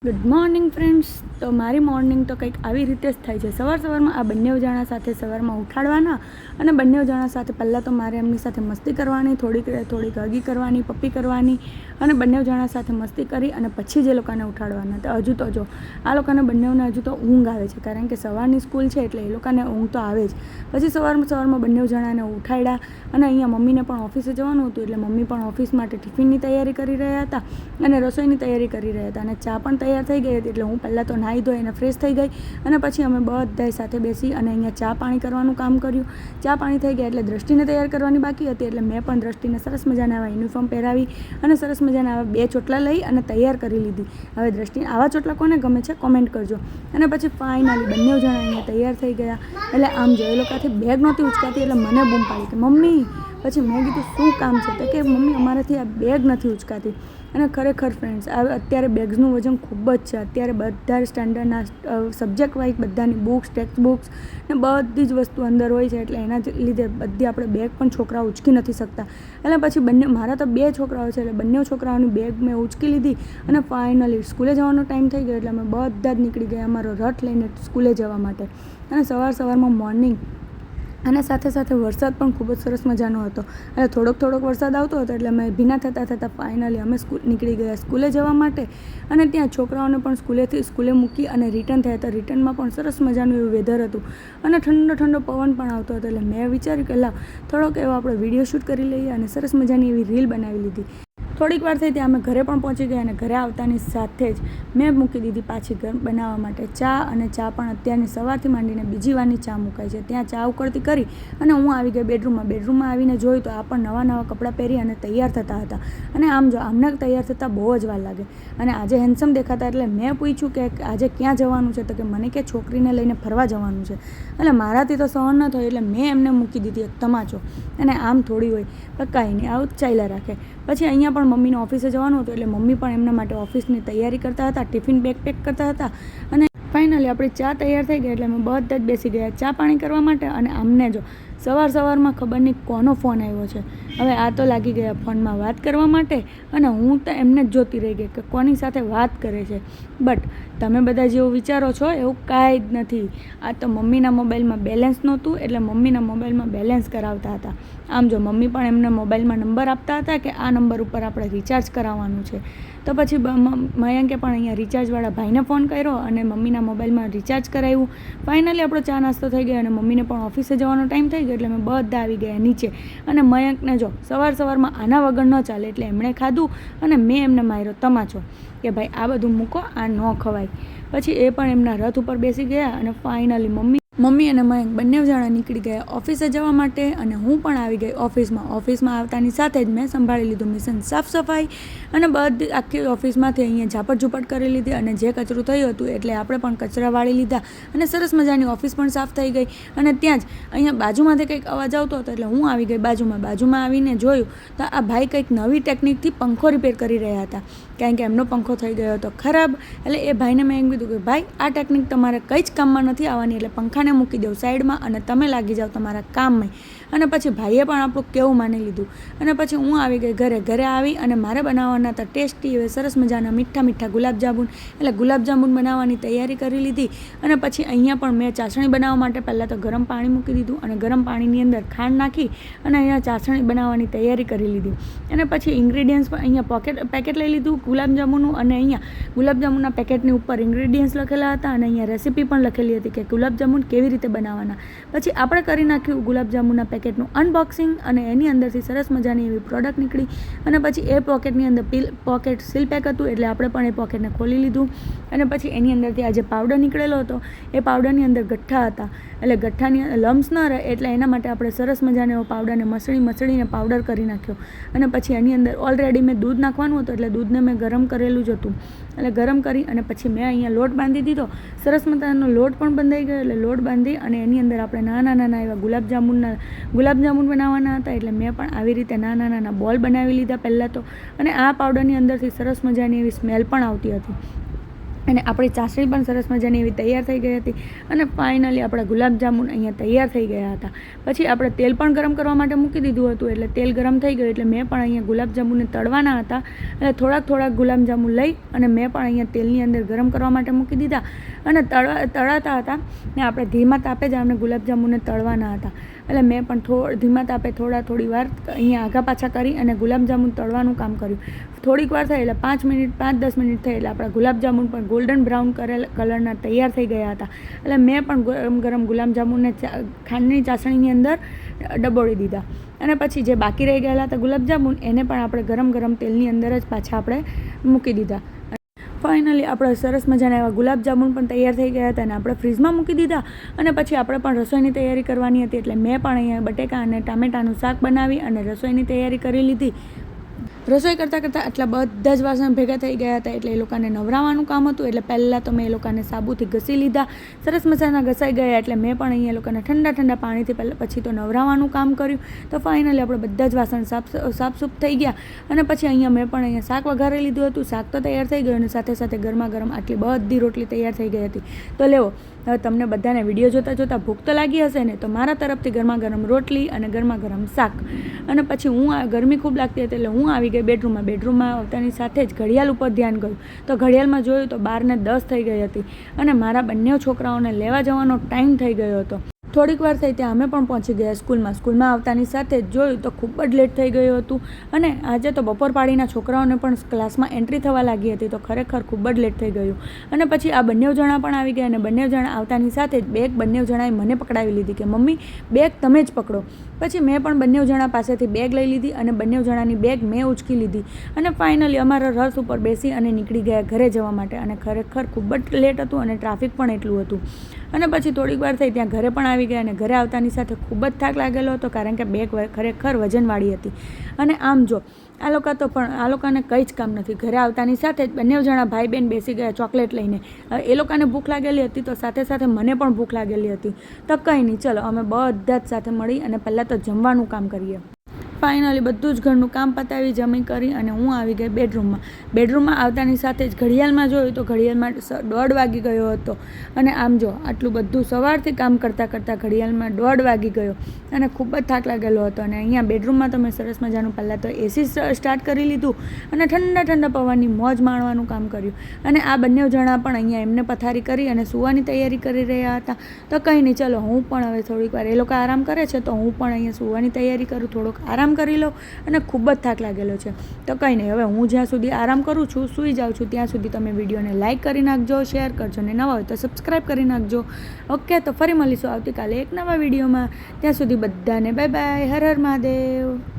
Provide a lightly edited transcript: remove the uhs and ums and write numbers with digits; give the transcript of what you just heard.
Good morning friends. તો મારી morning તો કંઈક આવી રીતે જ થાય છે. સવારમાં આ બંને જણા સાથે સવારમાં ઉઠાડવાના અને બંને જણા સાથે પહેલાં તો મારે એમની સાથે મસ્તી કરવાની, થોડીક હગી કરવાની, પપ્પી કરવાની અને બંને જણા સાથે મસ્તી કરી અને પછી જ એ લોકોને ઉઠાડવાના. તો હજુ તો જો આ લોકોને બંનેને હજુ તો ઊંઘ આવે છે, કારણ કે સવારની સ્કૂલ છે એટલે એ લોકોને ઊંઘ તો આવે જ. પછી સવારમાં બંને જણાને ઉઠાડ્યા અને અહીંયા મમ્મીને પણ ઓફિસે જવાનું હતું એટલે મમ્મી પણ ઓફિસ માટે ટિફિનની તૈયારી કરી રહ્યા હતા અને રસોઈની તૈયારી કરી રહ્યા હતા અને ચા પણ તૈયાર થઈ ગઈ હતી. એટલે હું પહેલાં તો નાહી ધોઈને ફ્રેશ થઈ ગઈ અને પછી અમે બધા સાથે બેસી અને અહીંયા ચા પાણી કરવાનું કામ કર્યું. ચા પાણી થઈ ગયા એટલે દ્રષ્ટિને તૈયાર કરવાની બાકી હતી, એટલે મેં પણ દ્રષ્ટિને સરસ મજાના આવા યુનિફોર્મ પહેરાવી અને સરસ મજાના આવા 2 ચોટલા લઈ અને તૈયાર કરી લીધી. હવે દ્રષ્ટિ આવા ચોટલા કોને ગમે છે કોમેન્ટ કરજો. અને પછી ફાઇનલી બંને જણા અહીંયા તૈયાર થઈ ગયા. એટલે આમ જો એ લોકોથી બેગ નહોતી ઉચકાતી એટલે મને બૂમ પાડી કે મમ્મી. પછી મેં કીધું શું કામ છે? તો કે મમ્મી અમારાથી આ બેગ નથી ઉચકાતી. અને ખરેખર ફ્રેન્ડ્સ અત્યારે બેગ્સનું વજન ખૂબ જ છે. અત્યારે બધા સ્ટાન્ડર્ડના સબ્જેક્ટ વાઇઝ બધાની બુક્સ, ટેક્સ્ટ બુક્સ ને બધી જ વસ્તુ અંદર હોય છે, એટલે એના લીધે બધી આપણે બેગ પણ છોકરાઓ ઉચકી નથી શકતા. એટલે પછી મારા તો 2 છોકરાઓ છે એટલે બંને છોકરાઓની બેગ મેં ઉચકી લીધી અને ફાઇનલી સ્કૂલે જવાનો ટાઈમ થઈ ગયો એટલે અમે બધા જ નીકળી ગયા અમારો રથ લઈને સ્કૂલે જવા માટે. અને સવારમાં મોર્નિંગ અને સાથે સાથે વરસાદ પણ ખૂબ જ સરસ મજાનો હતો. એટલે થોડોક વરસાદ આવતો હતો એટલે અમે ભીના થતાં ફાઇનલી અમે નીકળી ગયા સ્કૂલે જવા માટે. અને ત્યાં છોકરાઓને પણ સ્કૂલે મૂકી અને રિટર્ન થયા હતા. રિટર્નમાં પણ સરસ મજાનું એવું વેધર હતું અને ઠંડો પવન પણ આવતો હતો. એટલે મેં વિચાર્યું કે થોડોક એવો આપણે વિડીયો શૂટ કરી લઈએ અને સરસ મજાની એવી રીલ બનાવી લીધી. થોડીક વાર થઈ ત્યાં અમે ઘરે પણ પહોંચી ગયા અને ઘરે આવતાની સાથે જ મેં મૂકી દીધી પાછી ઘર બનાવવા માટે ચા. અને ચા પણ અત્યારની સવારથી માંડીને બીજી વારની ચા મુકાય છે. ત્યાં ચા ઉકળતી કરી અને હું આવી ગઈ બેડરૂમમાં આવીને જોયું તો આ પણ નવા કપડાં પહેરી અને તૈયાર થતા હતા. અને આમ જો આમને તૈયાર થતાં બહુ જ વાર લાગે. અને આજે હેન્ડસમ દેખાતા એટલે મેં પૂછ્યું કે આજે ક્યાં જવાનું છે? તો કે મને કે છોકરીને લઈને ફરવા જવાનું છે. એટલે મારાથી તો સહન ન થયું એટલે મેં એમને મૂકી દીધી એક તમાચો. અને આમ થોડી હોય પણ કાંઈ નહીં, આવું ચાલ્યા રાખે. પછી અહીંયા પણ મમ્મીને ઓફિસે જવાનું હતું એટલે મમ્મી પણ એમના માટે ઓફિસની તૈયારી કરતા હતા, ટિફિન બેગ પેક કરતા હતા. અને ફાઇનલી આપણી ચા તૈયાર થઈ ગઈ એટલે અમે બધા જ બેસી ગયા ચા પાણી કરવા માટે. અને આમને જો સવારમાં ખબર નહીં કોનો ફોન આવ્યો છે. હવે આ તો લાગી ગયા ફોનમાં વાત કરવા માટે અને હું તો એમને જ જોતી રહી ગઈ કે કોની સાથે વાત કરે છે. બટ તમે બધા જેવું વિચારો છો એવું કાંઈ જ નથી. આ તો મમ્મીના મોબાઈલમાં બેલેન્સ નહોતું એટલે મમ્મીના મોબાઈલમાં બેલેન્સ કરાવતા હતા. આમ જો મમ્મી પણ એમને મોબાઈલમાં નંબર આપતા હતા કે આ નંબર ઉપર આપણે રિચાર્જ કરાવવાનું છે. તો પછી મયંકે પણ અહીંયા રિચાર્જવાળા ભાઈને ફોન કર્યો અને મમ્મીના મોબાઈલમાં રિચાર્જ કરાવ્યું. ફાઇનલી આપણો ચા નાસ્તો થઈ ગયો અને મમ્મીને પણ ઓફિસે જવાનો ટાઈમ થઈ ગયો એટલે અમે બધા આવી ગયા નીચે. અને મયંકને જો સવારમાં આના વગર ન ચાલે એટલે એમણે ખાધું અને મેં એમને માર્યો તમાચો કે ભાઈ આ બધું મૂકો, આ ન ખવાય. પછી એ પણ એમના રથ ઉપર બેસી ગયા અને ફાઇનલી મમ્મી અને મયંક બંને જણા નીકળી ગયા ઓફિસે જવા માટે. અને હું પણ આવી ગઈ ઓફિસમાં આવતાની સાથે જ મેં સંભાળી લીધું મિશન સાફ સફાઈ અને બધી આખી ઓફિસમાંથી અહીંયા ઝાપટ કરી લીધી. અને જે કચરું થયું હતું એટલે આપણે પણ કચરા વાળી લીધા અને સરસ મજાની ઓફિસ પણ સાફ થઈ ગઈ. અને ત્યાં જ અહીંયા બાજુમાંથી કંઈક અવાજ આવતો હતો એટલે હું આવી ગઈ બાજુમાં આવીને જોયું તો આ ભાઈ કંઈક નવી ટેકનિકથી પંખો રિપેર કરી રહ્યા હતા, કારણ કે એમનો પંખો થઈ ગયો હતો ખરાબ. એટલે એ ભાઈને મેં એમ કીધું કે ભાઈ આ ટેકનિક તમારે કંઈ જ કામમાં નથી આવવાની, એટલે પંખાને મૂકી દઉં સાઈડમાં અને તમે લાગી જાઓ તમારા કામમાં. અને પછી ભાઈએ પણ આપણું કેવું માની લીધું. અને પછી હું આવી ગઈ ઘરે આવી અને મારે બનાવવાના હતા ટેસ્ટી એવા સરસ મજાના મીઠા ગુલાબજાંબુ. એટલે ગુલાબજાંબુ બનાવવાની તૈયારી કરી લીધી. અને પછી અહીંયા પણ મેં ચાસણી બનાવવા માટે પહેલાં તો ગરમ પાણી મૂકી દીધું અને ગરમ પાણીની અંદર ખાંડ નાખી અને અહીંયા ચાસણી બનાવવાની તૈયારી કરી લીધી. અને પછી ઇન્ગ્રીડિયન્ટ્સ પણ અહીંયા પેકેટ લઈ લીધું ગુલાબજાંબુનું. અને અહીંયા ગુલાબજાંબુના પેકેટની ઉપર ઇન્ગ્રીડિયન્ટ્સ લખેલા હતા અને અહીંયા રેસીપી પણ લખેલી હતી કે ગુલાબજાંબુ કેવી રીતે બનાવવાના. પછી આપણે કરી નાખ્યું ગુલાબજાંબુના પેકેટનું અનબોક્સિંગ અને એની અંદરથી સરસ મજાની એવી પ્રોડક્ટ નીકળી. અને પછી એ પોકેટની અંદર પોકેટ સીલ પેક હતું એટલે આપણે પણ એ પોકેટને ખોલી લીધું. અને પછી એની અંદરથી આ જે પાવડર નીકળેલો હતો એ પાવડરની અંદર ગઠ્ઠા હતા, એટલે ગઠ્ઠાની લમ્સ ન રહે એટલે એના માટે આપણે સરસ મજાને એવો પાવડરને મસળીને પાવડર કરી નાખ્યો. અને પછી એની અંદર ઓલરેડી મેં દૂધ નાખવાનું હતું એટલે દૂધને મેં ગરમ કરેલું જ હતું. એટલે ગરમ કરી અને પછી મેં અહીંયા લોટ બાંધી દીધો. સરસ મજાનો લોટ પણ બંધાઈ ગયો. એટલે લોટ બાંધી અને એની અંદર આપણે નાના એવા ગુલાબજાંબુ બનાવવાના હતા. એટલે મેં પણ આવી રીતે નાના બોલ બનાવી લીધા પહેલાં તો. અને આ પાવડરની અંદરથી સરસ મજાની એવી સ્મેલ પણ આવતી હતી. અને આપણી ચાસણી પણ સરસ મજાની એવી તૈયાર થઈ ગઈ હતી. અને ફાઇનલી આપણા ગુલાબજામુન અહીંયા તૈયાર થઈ ગયા હતા. પછી આપણે તેલ પણ ગરમ કરવા માટે મૂકી દીધું હતું, એટલે તેલ ગરમ થઈ ગયું એટલે મેં પણ અહીંયા ગુલાબજામુનને તળવાના હતા. એટલે થોડાક ગુલાબજામુન લઈ અને મેં પણ અહીંયા તેલની અંદર ગરમ કરવા માટે મૂકી દીધા અને તળાતા હતા ને આપણે ધીમા તાપે જ આપણે ગુલાબજામુનને તળવાના હતા. એટલે મેં પણ ધીમા તાપે થોડી વાર અહીંયા આગા પાછા કરી અને ગુલાબજામુન તળવાનું કામ કર્યું. થોડીક વાર થઈ એટલે 5-10 મિનિટ થઈ એટલે આપણા ગુલાબજામુન પણ ગોલ્ડન બ્રાઉન કલરના તૈયાર થઈ ગયા હતા. એટલે મેં પણ ગરમ ગુલાબજામુનને ખાંડની ચાસણીની અંદર ડબોળી દીધા. અને પછી જે બાકી રહી ગયેલા હતા ગુલાબજામુન એને પણ આપણે ગરમ તેલની અંદર જ પાછા આપણે મૂકી દીધા. ફાઇનલી આપણા સરસ મજાના એવા ગુલાબજામુન પણ તૈયાર થઈ ગયા હતા અને આપણે ફ્રીજમાં મૂકી દીધા. અને પછી આપણે પણ રસોઈની તૈયારી કરવાની હતી, એટલે મેં પણ અહીંયા બટેકા અને ટામેટાનું શાક બનાવી અને રસોઈની તૈયારી કરી લીધી. રસોઈ કરતાં આટલા બધા જ વાસણ ભેગા થઈ ગયા હતા, એટલે એ લોકોને નવરાવવાનું કામ હતું. એટલે પહેલાં તો મેં એ લોકોને સાબુથી ઘસી લીધા. સરસ મજાના ઘસાઈ ગયા એટલે મેં પણ અહીંયા લોકોને ઠંડા પાણીથી પછી તો નવરાવવાનું કામ કર્યું. તો ફાઇનલી આપણે બધા જ વાસણ સાફસૂફ થઈ ગયા. અને પછી મેં પણ અહીંયા શાક વઘારી લીધું હતું. શાક તો તૈયાર થઈ ગયું અને સાથે ગરમા ગરમ આટલી બધી રોટલી તૈયાર થઈ ગઈ હતી. તો લેવો, હવે તમને બધાને વિડીયો જોતાં ભૂખ તો લાગી હશે ને, તો મારા તરફથી ગરમા ગરમ રોટલી અને ગરમા ગરમ શાક. અને પછી ગરમી ખૂબ લાગતી હતી એટલે હું આવી ગઈ બેડરૂમમાં આવતાની સાથે જ ઘડિયાળ ઉપર ધ્યાન ગયું. તો ઘડિયાળમાં જોયું તો 12:10 થઈ ગઈ હતી અને મારા બંને છોકરાઓને લેવા જવાનો ટાઈમ થઈ ગયો હતો. થોડીક વાર થઈ ત્યાં અમે પણ પહોંચી ગયા સ્કૂલમાં આવતાની સાથે જ જોયું તો ખૂબ જ લેટ થઈ ગયું હતું. અને આજે તો બપોર પાડીના છોકરાઓને પણ ક્લાસમાં એન્ટ્રી થવા લાગી હતી, તો ખરેખર ખૂબ જ લેટ થઈ ગયું. અને પછી આ બંને જણા પણ આવી ગયા અને બંને જણા આવતાની સાથે જ બેગ બંને જણાએ મને પકડાવી લીધી કે મમ્મી બેગ તમે જ પકડો. પછી મેં પણ બંને જણા પાસેથી બેગ લઈ લીધી અને બંને જણાની બેગ મેં ઉચકી લીધી. અને ફાઇનલી અમારા રથ ઉપર બેસી અને નીકળી ગયા ઘરે જવા માટે. અને ખરેખર ખૂબ જ લેટ હતું અને ટ્રાફિક પણ એટલું હતું. અને પછી થોડીક વાર થઈ ત્યાં ઘરે પણ આવી ગયા અને ઘરે આવતાની સાથે ખૂબ જ થાક લાગેલો હતો, કારણ કે બેગ ખરેખર વજનવાળી હતી. અને આમ જો આ લોકોને કંઈ જ કામ નથી. ઘરે આવતાની સાથે જ બંને જણા ભાઈ બહેન બેસી ગયા ચોકલેટ લઈને. એ લોકોને ભૂખ લાગેલી હતી તો સાથે મને પણ ભૂખ લાગેલી હતી. તો કંઈ નહીં, ચલો અમે બધા જ સાથે મળી અને પહેલાં તો જમવાનું કામ કરીએ. ફાઇનલી બધું જ ઘરનું કામ પતાવી જમી કરી અને હું આવી ગઈ બેડરૂમમાં આવતાની સાથે જ ઘડિયાળમાં જોયું તો ઘડિયાળમાં 1:30 વાગી ગયો હતો. અને આમ જો આટલું બધું સવારથી કામ કરતાં ઘડિયાળમાં 1:30 વાગી ગયો અને ખૂબ જ થાક લાગેલો હતો. અને અહીંયા બેડરૂમમાં તો મેં સરસ મજાનું પહેલાં તો એસી સ્ટાર્ટ કરી લીધું અને ઠંડા પવનની મોજ માણવાનું કામ કર્યું. અને આ બંને જણા પણ અહીંયા એમને પથારી કરી અને સૂવાની તૈયારી કરી રહ્યા હતા. તો કંઈ નહીં, ચલો હું પણ હવે થોડીક વાર એ લોકો આરામ કરે છે તો હું પણ અહીંયા સૂવાની તૈયારી કરું, થોડોક આરામ કરી લો. અને ખૂબ જ થાક લાગેલો છે. તો કંઈ નહીં, હવે હું જ્યાં સુધી આરામ કરું છું, સૂઈ જાઉં છું, ત્યાં સુધી તમે વિડીયોને લાઇક કરી નાખજો, શેર કરજો ને નવા હોય તો સબસ્ક્રાઈબ કરી નાખજો. ઓકે, તો ફરી મળીશું આવતીકાલે એક નવા વિડીયોમાં. ત્યાં સુધી બધાને બાય બાય. હર હર મહાદેવ.